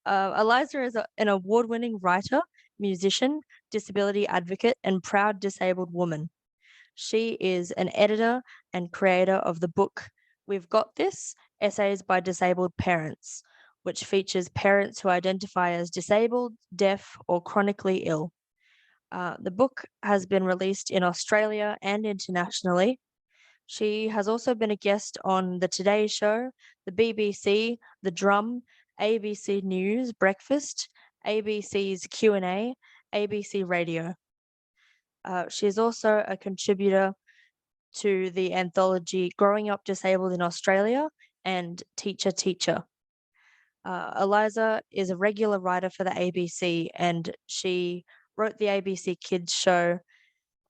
Eliza is an award-winning writer, musician, disability advocate, and proud disabled woman. She is an editor and creator of the book We've Got This: Essays by Disabled Parents, which features parents who identify as disabled, deaf, or chronically ill. The book has been released in Australia and internationally. She has also been a guest on The Today Show, the BBC, The Drum, ABC News Breakfast, ABC's Q&A, ABC Radio. She is also a contributor to the anthology Growing Up Disabled in Australia and Teacher Teacher. Eliza is a regular writer for the ABC, and she wrote the ABC Kids show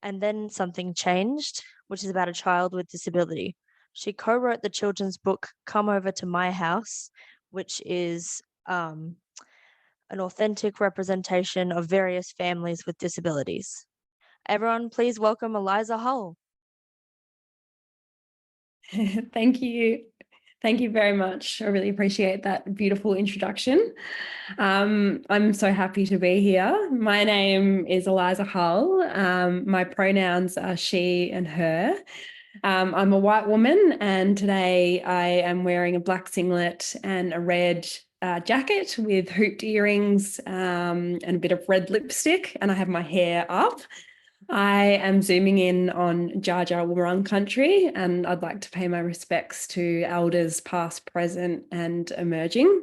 And Then Something Changed, which is about a child with disability. She co-wrote the children's book Come Over to My House, which is an authentic representation of various families with disabilities. Everyone, please welcome Eliza Hull. Thank you. Thank you very much. I really appreciate that beautiful introduction. I'm so happy to be here. My name is Eliza Hull. My pronouns are she and her. I'm a white woman, and today I am wearing a black singlet and a red jacket with hooped earrings and a bit of red lipstick, and I have my hair up. I am zooming in on Dja Dja Wurrung country, and I'd like to pay my respects to elders past, present, and emerging.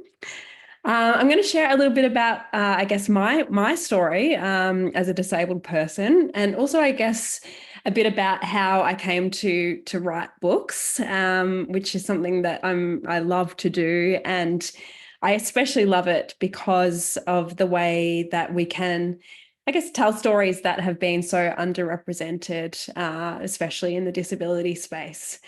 I'm going to share a little bit about, I guess, my story as a disabled person, and also, I guess, a bit about how I came to write books, which is something that I love to do, and I especially love it because of the way that we can, I guess, tell stories that have been so underrepresented, especially in the disability space.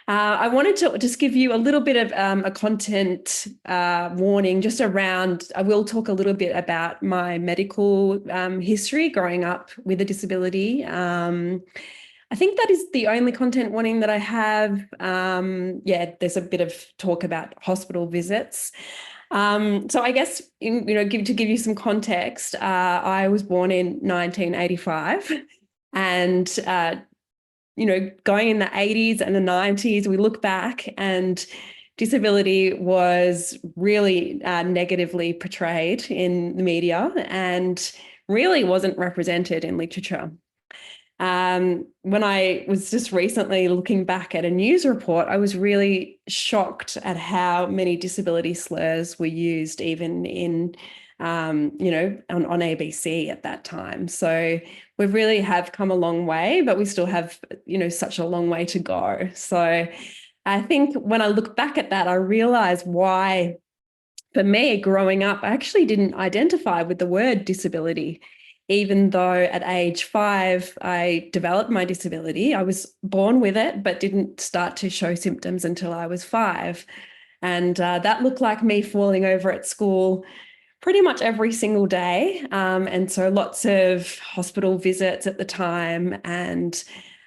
I wanted to just give you a little bit of a content warning just around, I will talk a little bit about my medical history growing up with a disability. I think that is the only content warning that I have. There's a bit of talk about hospital visits. So I guess, to give you some context, I was born in 1985, and going in the 80s and the 90s, we look back and disability was really negatively portrayed in the media and really wasn't represented in literature. When I was just recently looking back at a news report, I was really shocked at how many disability slurs were used, even in, on ABC at that time. So we really have come a long way, but we still have, such a long way to go. So I think when I look back at that, I realize why, for me, growing up, I actually didn't identify with the word disability. Even though at age 5, I developed my disability. I was born with it, but didn't start to show symptoms until I was 5. And that looked like me falling over at school pretty much every single day. And so lots of hospital visits at the time. And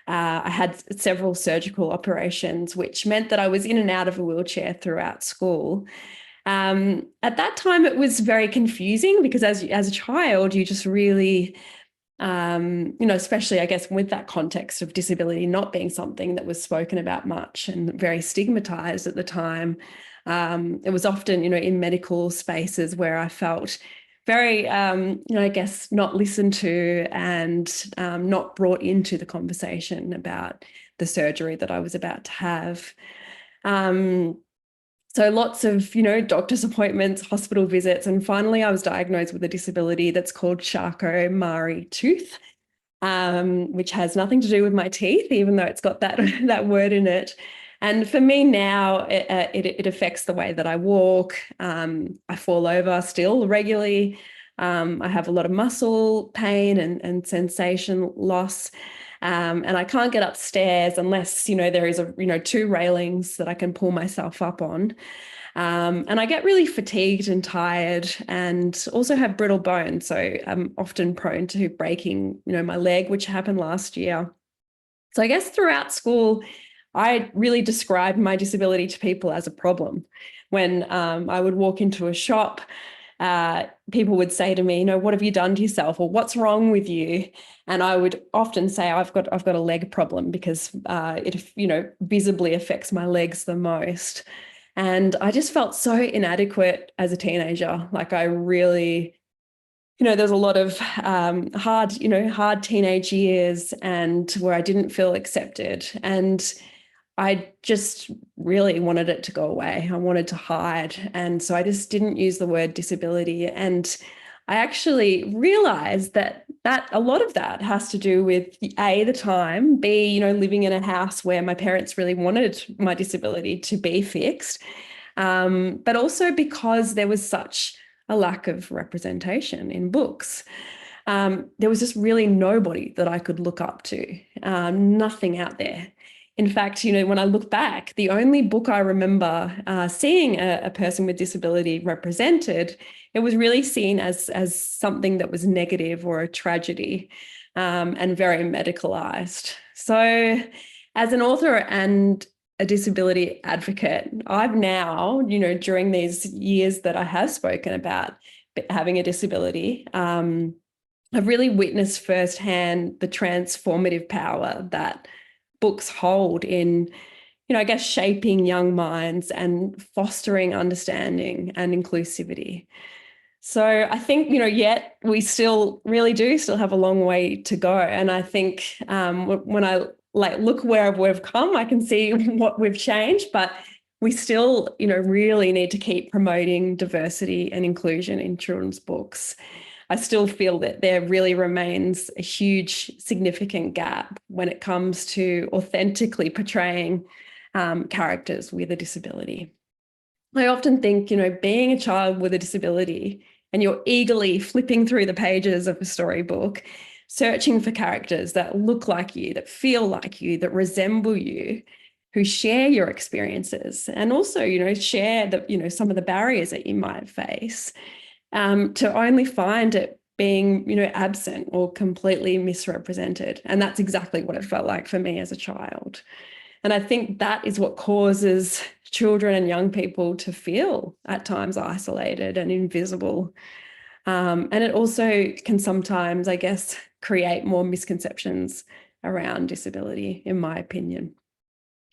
I had several surgical operations, which meant that I was in and out of a wheelchair throughout school. At that time, it was very confusing because as a child, you just really, especially, I guess, with that context of disability not being something that was spoken about much and very stigmatized at the time. It was often, in medical spaces where I felt very, I guess, not listened to and not brought into the conversation about the surgery that I was about to have. So lots of, doctor's appointments, hospital visits, and finally I was diagnosed with a disability that's called Charcot-Marie tooth, which has nothing to do with my teeth, even though it's got that word in it. And for me now, it affects the way that I walk. I fall over still regularly. I have a lot of muscle pain and sensation loss. And I can't get upstairs unless, there is 2 railings that I can pull myself up on. And I get really fatigued and tired and also have brittle bones. So I'm often prone to breaking, my leg, which happened last year. So I guess throughout school, I really described my disability to people as a problem. when I would walk into a shop, people would say to me, what have you done to yourself, or what's wrong with you? And I would often say, I've got a leg problem, because it visibly affects my legs the most. And I just felt so inadequate as a teenager. Like, I really, there's a lot of hard teenage years, and where I didn't feel accepted. And I just really wanted it to go away. I wanted to hide. And so I just didn't use the word disability. And I actually realized that a lot of that has to do with A, the time, B, living in a house where my parents really wanted my disability to be fixed. But also because there was such a lack of representation in books. There was just really nobody that I could look up to, nothing out there. In fact, when I look back, the only book I remember seeing a person with disability represented, it was really seen as something that was negative or a tragedy, and very medicalized. So as an author and a disability advocate, I've now, during these years that I have spoken about having a disability, I've really witnessed firsthand the transformative power that books hold in, I guess, shaping young minds and fostering understanding and inclusivity. So I think, yet we still really do still have a long way to go. And I think when I look where we've come, I can see what we've changed, but we still, really need to keep promoting diversity and inclusion in children's books. I still feel that there really remains a huge, significant gap when it comes to authentically portraying characters with a disability. I often think, being a child with a disability and you're eagerly flipping through the pages of a storybook, searching for characters that look like you, that feel like you, that resemble you, who share your experiences, and also, share some of the barriers that you might face. To only find it being, absent or completely misrepresented. And that's exactly what it felt like for me as a child. And I think that is what causes children and young people to feel at times isolated and invisible. And it also can sometimes, I guess, create more misconceptions around disability, in my opinion.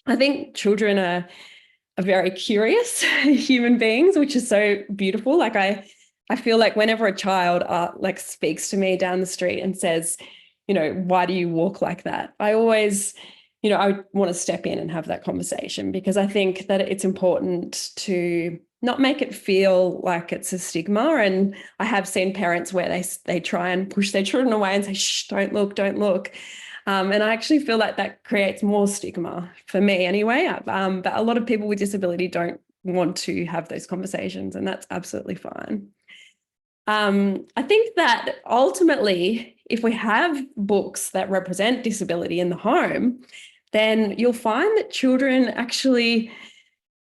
I think children are very curious human beings, which is so beautiful. Like, I feel like whenever a child speaks to me down the street and says, why do you walk like that? I always, I want to step in and have that conversation, because I think that it's important to not make it feel like it's a stigma. And I have seen parents where they try and push their children away and say, shh, don't look, don't look. And I actually feel like that creates more stigma for me anyway. But a lot of people with disability don't want to have those conversations, and that's absolutely fine. I think that ultimately, if we have books that represent disability in the home, then you'll find that children actually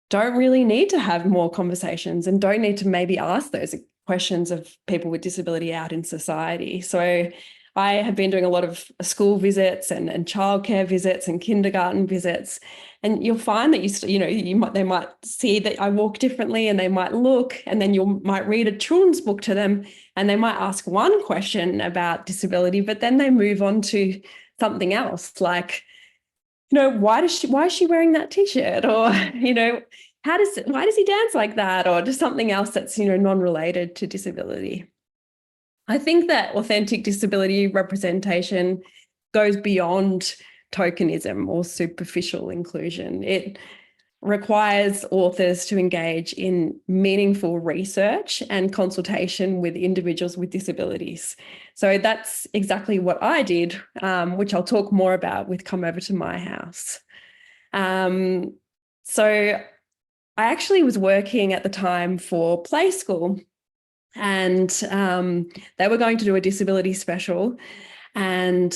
don't really need to have more conversations and don't need to maybe ask those questions of people with disability out in society. So I have been doing a lot of school visits and childcare visits and kindergarten visits, and you'll find that they might see that I walk differently, and they might look, and then you might read a children's book to them, and they might ask one question about disability, but then they move on to something else, like, why is she wearing that t-shirt, or why does he dance like that, or just something else that's non-related to disability. I think that authentic disability representation goes beyond tokenism or superficial inclusion. It requires authors to engage in meaningful research and consultation with individuals with disabilities. So that's exactly what I did, which I'll talk more about with Come Over to My House. So I actually was working at the time for Play School, and they were going to do a disability special, and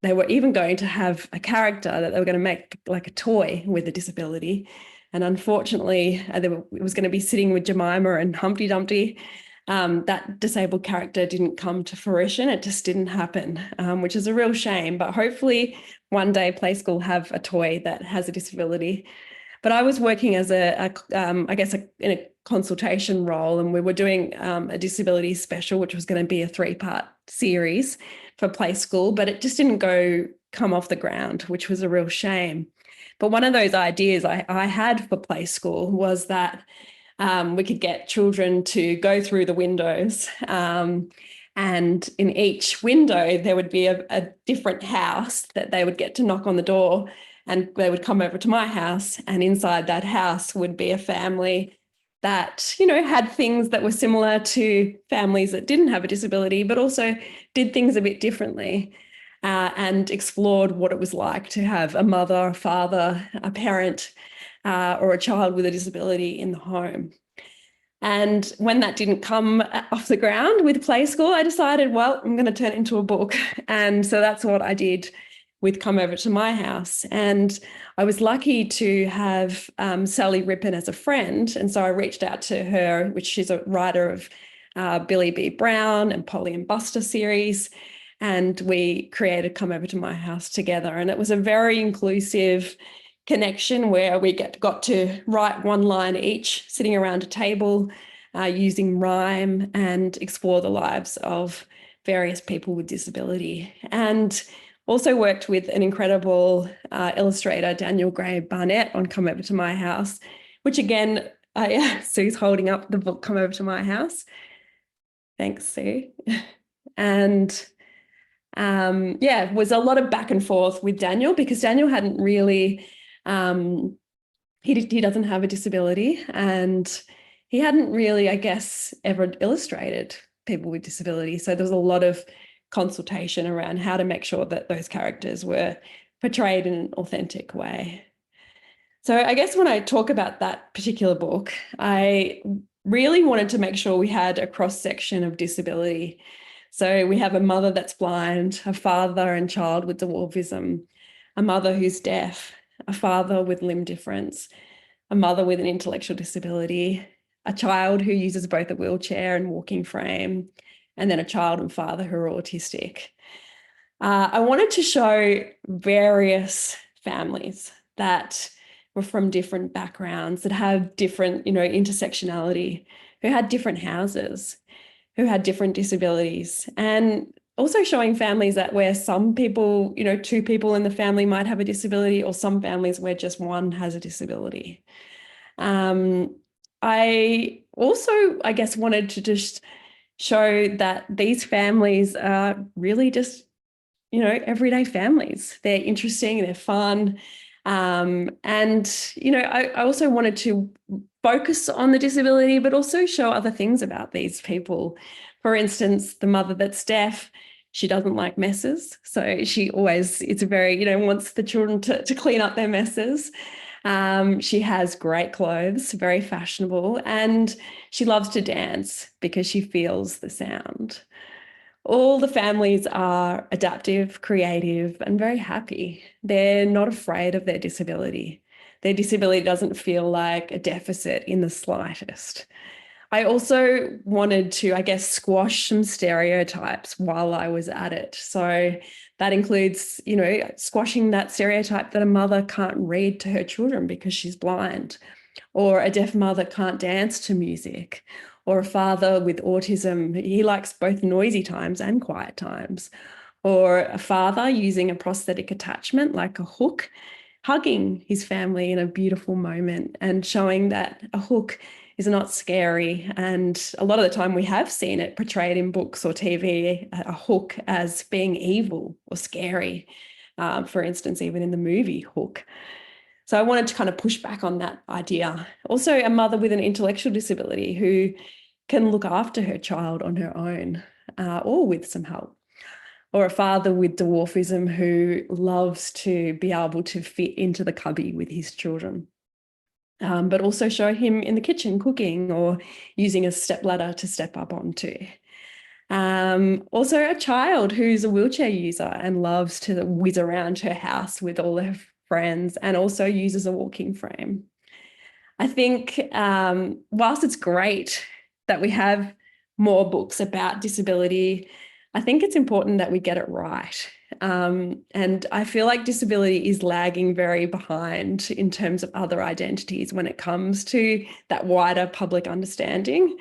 they were even going to have a character that they were going to make like a toy with a disability. And unfortunately, it was going to be sitting with Jemima and Humpty Dumpty. That disabled character didn't come to fruition. It just didn't happen, which is a real shame. But hopefully one day Play School have a toy that has a disability. But I was working as in a consultation role, and we were doing a disability special, which was going to be a 3-part series for Play School, but it just didn't come off the ground, which was a real shame. But one of those ideas I had for Play School was that we could get children to go through the windows, and in each window there would be a different house that they would get to knock on the door, and they would come over to my house, and inside that house would be a family that, had things that were similar to families that didn't have a disability, but also did things a bit differently, and explored what it was like to have a mother, a father, a parent, or a child with a disability in the home. And when that didn't come off the ground with Play School, I decided, well, I'm going to turn it into a book. And so that's what I did with Come Over to My House. And I was lucky to have Sally Rippon as a friend. And so I reached out to her, which she's a writer of Billy B. Brown and Polly and Buster series. And we created Come Over to My House together. And it was a very inclusive connection where we got to write one line each, sitting around a table, using rhyme, and explore the lives of various people with disability. And also worked with an incredible illustrator, Daniel Gray Barnett, on Come Over to My House, which again, Sue's holding up the book Come Over to My House. Thanks, Sue. And was a lot of back and forth with Daniel, because Daniel hadn't really, he doesn't have a disability, and he hadn't really, I guess, ever illustrated people with disabilities. So there was a lot of consultation around how to make sure that those characters were portrayed in an authentic way. So I guess when I talk about that particular book, I really wanted to make sure we had a cross-section of disability. So we have a mother that's blind, a father and child with dwarfism, a mother who's deaf, a father with limb difference, a mother with an intellectual disability, a child who uses both a wheelchair and walking frame, and then a child and father who are autistic. I wanted to show various families that were from different backgrounds, that have different, intersectionality, who had different houses, who had different disabilities, and also showing families that where some people, 2 people in the family might have a disability, or some families where just one has a disability. I also, I guess, wanted to just show that these families are really just, everyday families. They're interesting, they're fun. And, I also wanted to focus on the disability, but also show other things about these people. For instance, the mother that's deaf, she doesn't like messes. So she always, it's a very, wants the children to clean up their messes. She has great clothes, very fashionable, and she loves to dance because she feels the sound. All the families are adaptive, creative, and very happy. They're not afraid of their disability. Their disability doesn't feel like a deficit in the slightest. I also wanted to, I guess, squash some stereotypes while I was at it. So that includes, squashing that stereotype that a mother can't read to her children because she's blind, or a deaf mother can't dance to music, or a father with autism, he likes both noisy times and quiet times, or a father using a prosthetic attachment like a hook, hugging his family in a beautiful moment and showing that a hook is not scary. And a lot of the time we have seen it portrayed in books or TV, a hook as being evil or scary, for instance, even in the movie Hook. So I wanted to kind of push back on that idea. Also, a mother with an intellectual disability who can look after her child on her own, or with some help. Or a father with dwarfism who loves to be able to fit into the cubby with his children. But also show him in the kitchen cooking or using a stepladder to step up onto. Also a child who's a wheelchair user and loves to whiz around her house with all her friends and also uses a walking frame. I think whilst it's great that we have more books about disability, I think it's important that we get it right. And I feel like disability is lagging very behind in terms of other identities when it comes to that wider public understanding.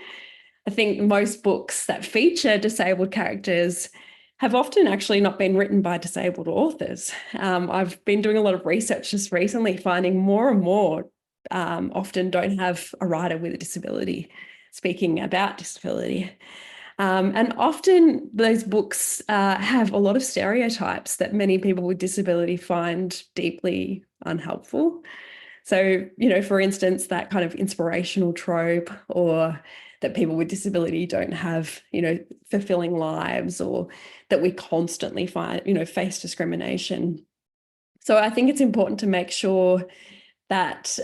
I think most books that feature disabled characters have often actually not been written by disabled authors. I've been doing a lot of research just recently, finding more and more often don't have a writer with a disability speaking about disability. And often those books have a lot of stereotypes that many people with disability find deeply unhelpful. So, for instance, that kind of inspirational trope, or that people with disability don't have, fulfilling lives, or that we constantly face discrimination. So I think it's important to make sure that,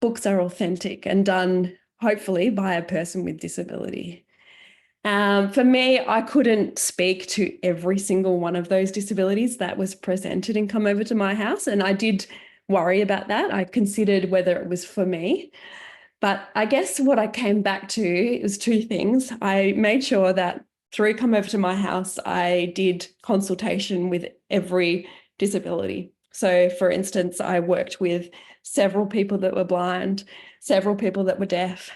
books are authentic and done hopefully by a person with disability. For me, I couldn't speak to every single one of those disabilities that was presented and come over to my house. And I did worry about that. I considered whether it was for me. But I guess what I came back to was two things. I made sure that through Come Over to My House, I did consultation with every disability. So, for instance, I worked with several people that were blind, several people that were deaf,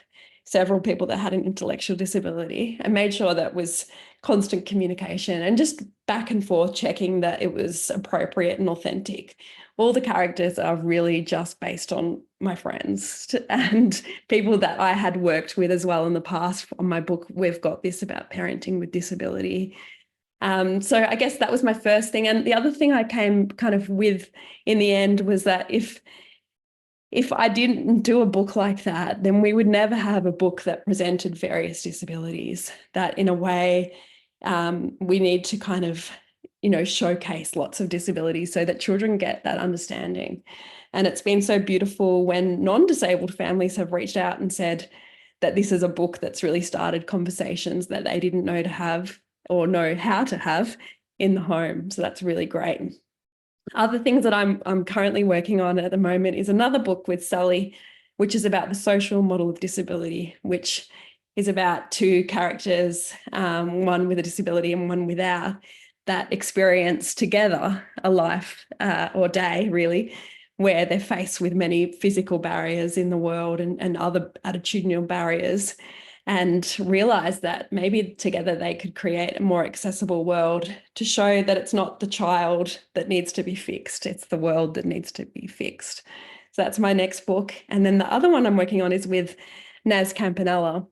several people that had an intellectual disability, and made sure that was constant communication and just back and forth checking that it was appropriate and authentic. All the characters are really just based on my friends and people that I had worked with as well in the past. On my book, We've Got This, about parenting with disability. So I guess that was my first thing. And the other thing I came kind of with in the end was that if I didn't do a book like that, then we would never have a book that presented various disabilities. That in a way, we need to kind of, showcase lots of disabilities so that children get that understanding. And it's been so beautiful when non-disabled families have reached out and said that this is a book that's really started conversations that they didn't know to have or know how to have in the home. So that's really great. Other things that I'm currently working on at the moment is another book with Sally, which is about the social model of disability, which is about two characters, one with a disability and one without, that experience together a life or day, really, where they're faced with many physical barriers in the world and other attitudinal barriers, and realize that maybe together they could create a more accessible world, to show that it's not the child that needs to be fixed, it's the world that needs to be fixed. So that's my next book. And then the other one I'm working on is with Naz Campanella,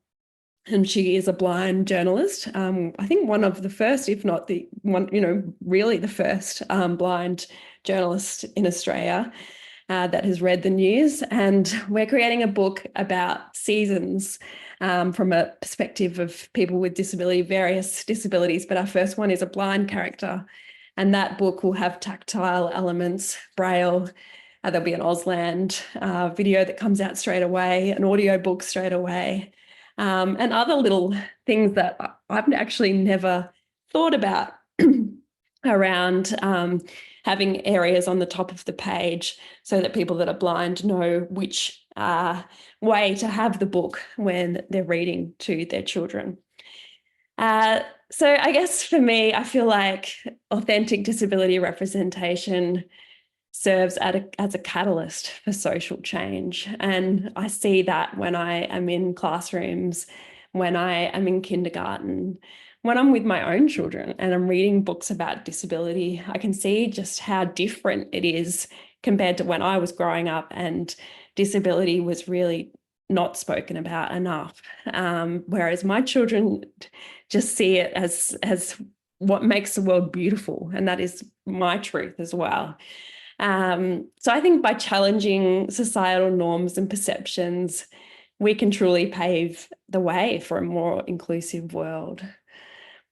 and she is a blind journalist. I think one of the first, if not the one, really the first blind journalist in Australia that has read the news. And we're creating a book about seasons from a perspective of people with disability, various disabilities. But our first one is a blind character. And that book will have tactile elements, braille. There'll be an Auslan video that comes out straight away, an audio book straight away. And other little things that I've actually never thought about around having areas on the top of the page so that people that are blind know which way to have the book when they're reading to their children. So I guess for me, I feel like authentic disability representation serves as a catalyst for social change. And I see that when I am in classrooms, when I am in kindergarten, when I'm with my own children and I'm reading books about disability, I can see just how different it is compared to when I was growing up and disability was really not spoken about enough. Whereas my children just see it as what makes the world beautiful. And that is my truth as well. So I think by challenging societal norms and perceptions, we can truly pave the way for a more inclusive world.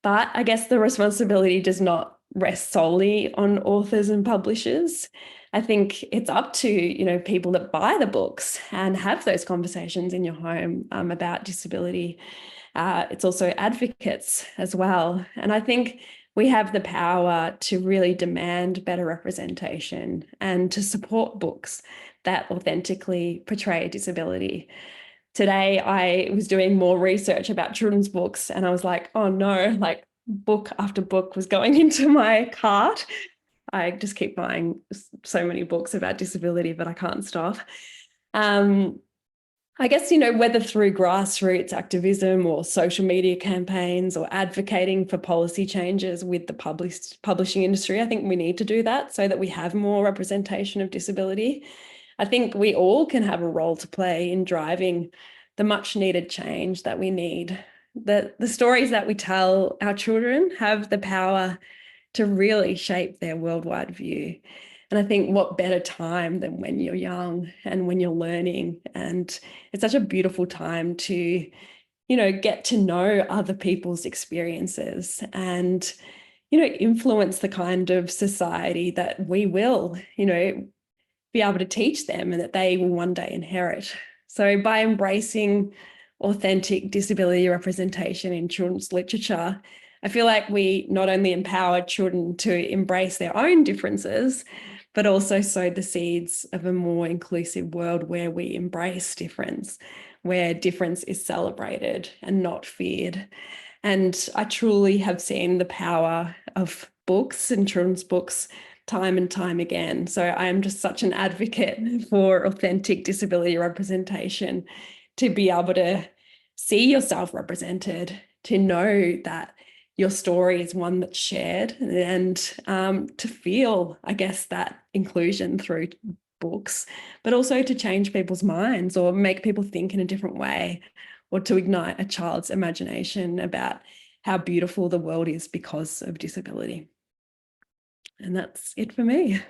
But I guess the responsibility does not rest solely on authors and publishers. I think it's up to, people that buy the books and have those conversations in your home about disability. It's also advocates as well. And I think we have the power to really demand better representation and to support books that authentically portray disability. today I was doing more research about children's books, and I was like, oh no, like book after book was going into my cart. I just keep buying so many books about disability, but I can't stop. I guess, whether through grassroots activism or social media campaigns or advocating for policy changes with the publishing industry, I think we need to do that so that we have more representation of disability. I think we all can have a role to play in driving the much needed change that we need. The stories that we tell our children have the power to really shape their worldwide view. And I think what better time than when you're young and when you're learning. And it's such a beautiful time to, get to know other people's experiences and, influence the kind of society that we will, be able to teach them and that they will one day inherit. So by embracing authentic disability representation in children's literature, I feel like we not only empower children to embrace their own differences, but also sow the seeds of a more inclusive world where we embrace difference, where difference is celebrated and not feared. And I truly have seen the power of books and children's books time and time again. So I am just such an advocate for authentic disability representation, to be able to see yourself represented, to know that your story is one that's shared, and to feel, I guess, that inclusion through books, but also to change people's minds or make people think in a different way, or to ignite a child's imagination about how beautiful the world is because of disability. And that's it for me.